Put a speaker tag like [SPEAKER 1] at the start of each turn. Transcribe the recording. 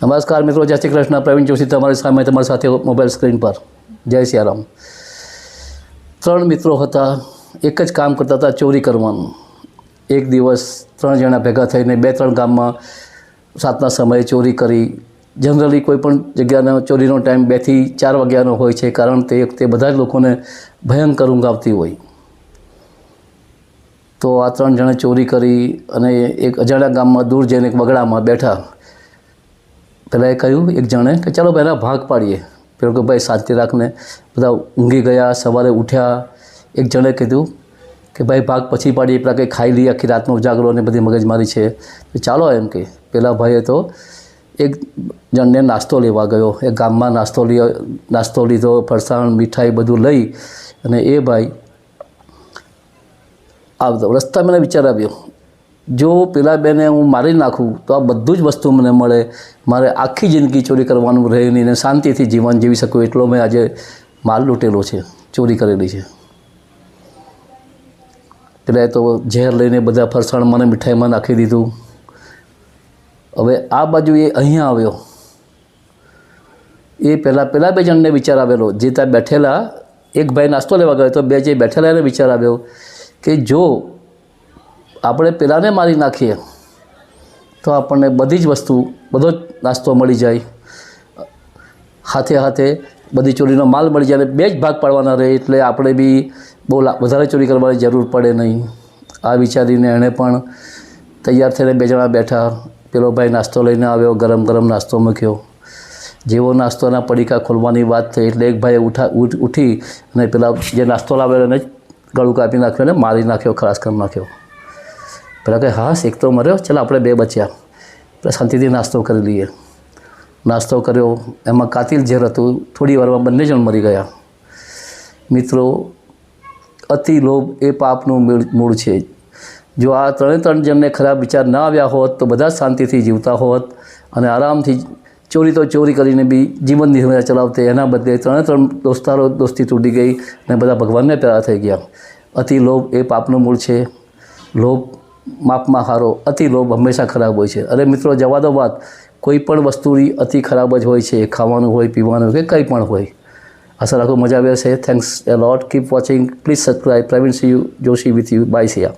[SPEAKER 1] નમસ્કાર મિત્રો, જય શ્રી કૃષ્ણ. પ્રવીણ જોશી તમારી સામે, તમારી સાથે મોબાઈલ સ્ક્રીન પર. જય સિયારામ. ત્રણ મિત્રો હતા, એક જ કામ કરતા હતા, ચોરી કરવાનું. એક દિવસ ત્રણ જણા ભેગા થઈને 2-3 ગામમાં રાતના સમયે ચોરી કરી. જનરલી કોઈ પણ જગ્યાનો ચોરીનો ટાઈમ 2 થી 4 વાગ્યાનો હોય છે, કારણ તે બધા જ લોકોને ભયંકર ઊંઘ આવતી હોય. તો આ 3 જણે ચોરી કરી અને એક અજાણ્યા ગામમાં દૂર જઈને એક બગડામાં બેઠા. પહેલાં એ કહ્યું એક જણે કે ચાલો પહેલાં ભાગ પાડીએ. પેલો કે ભાઈ શાંતિ રાખને. બધા ઊંઘી ગયા. સવારે ઉઠ્યા. એક જણે કીધું કે ભાઈ ભાગ પછી પાડીએ, પેલા કંઈ ખાઈ લઈએ, આખી રાતનો ઉજાગરો અને બધી મગજમારી છે, તો ચાલો એમ કે. પેલા ભાઈએ તો એક જણને નાસ્તો લેવા ગયો. એ ગામમાં નાસ્તો લીધો, ફરસાણ મીઠાઈ બધું લઈ અને એ ભાઈ આવતો. રસ્તામાં મને વિચાર આવ્યો, જો પેલા બેને હું મારી નાખું તો આ બધું જ વસ્તુ મને મળે, મારે આખી જિંદગી ચોરી કરવાનું રહે નહીં ને શાંતિથી જીવન જીવી શકું, એટલો મેં આજે માલ લૂંટેલો છે, ચોરી કરેલી છે. પેલા તો ઝેર લઈને બધા ફરસાણ મને મીઠાઈમાં નાખી દીધું. હવે આ બાજુ એ અહીંયા આવ્યો. એ પહેલાં 2 જણને વિચાર આવેલો, જે ત્યાં બેઠેલા. એક ભાઈ નાસ્તો લેવા ગયો તો 2 જે બેઠેલા એને વિચાર આવ્યો કે જો આપણે પેલાને મારી નાખીએ તો આપણને બધી જ વસ્તુ, બધો જ નાસ્તો મળી જાય, હાથે હાથે બધી ચોરીનો માલ મળી જાય, અને 2 જ ભાગ પાડવાના રહે, એટલે આપણે બી બહુ વધારે ચોરી કરવાની જરૂર પડે નહીં. આ વિચારીને એણે પણ તૈયાર થઈને 2 જણા બેઠા. પેલો ભાઈ નાસ્તો લઈને આવ્યો, ગરમ ગરમ નાસ્તો મૂક્યો. જેવો નાસ્તોના પડીકા ખોલવાની વાત થઈ એટલે એક ભાઈએ ઉઠી અને પેલા જે નાસ્તો લાવેલો એને ગળું કાપી નાખ્યો અને મારી નાખ્યો, ખલાસ કરી નાખ્યો. પેલા કે હા, એક તો મર્યો, ચાલો આપણે 2 બચ્યા, એટલે શાંતિથી નાસ્તો કરી લઈએ. નાસ્તો કર્યો, એમાં કાતિલ ઝેર હતું. થોડી વારમાં બંને જણ મરી ગયા. મિત્રો, અતિ લોભ એ પાપનું મૂળ છે. જો આ 3 જણને ખરાબ વિચાર ના આવ્યા હોત તો બધા શાંતિથી જીવતા હોત અને આરામથી ચોરી તો ચોરી કરીને બી જીવન નિર્વાહ ચલાવતે. એના બદલે 3 દોસ્તારો દોસ્તી તૂટી ગઈ અને બધા ભગવાનને પ્યારા થઈ ગયા. અતિ લોભ એ પાપનું મૂળ છે. લોભ માપમાં હારો, અતિ લોભ હંમેશા ખરાબ હોય છે. અરે મિત્રો, જવા દો વાત, કોઈ પણ વસ્તુની અતિ ખરાબ જ હોય છે, ખાવાનું હોય, પીવાનું કે કંઈ પણ હોય. આશા રાખો મજા આવે છે. Thanks a lot. Keep watching. Please subscribe. Praveen Joshi with you. Bye. Siya.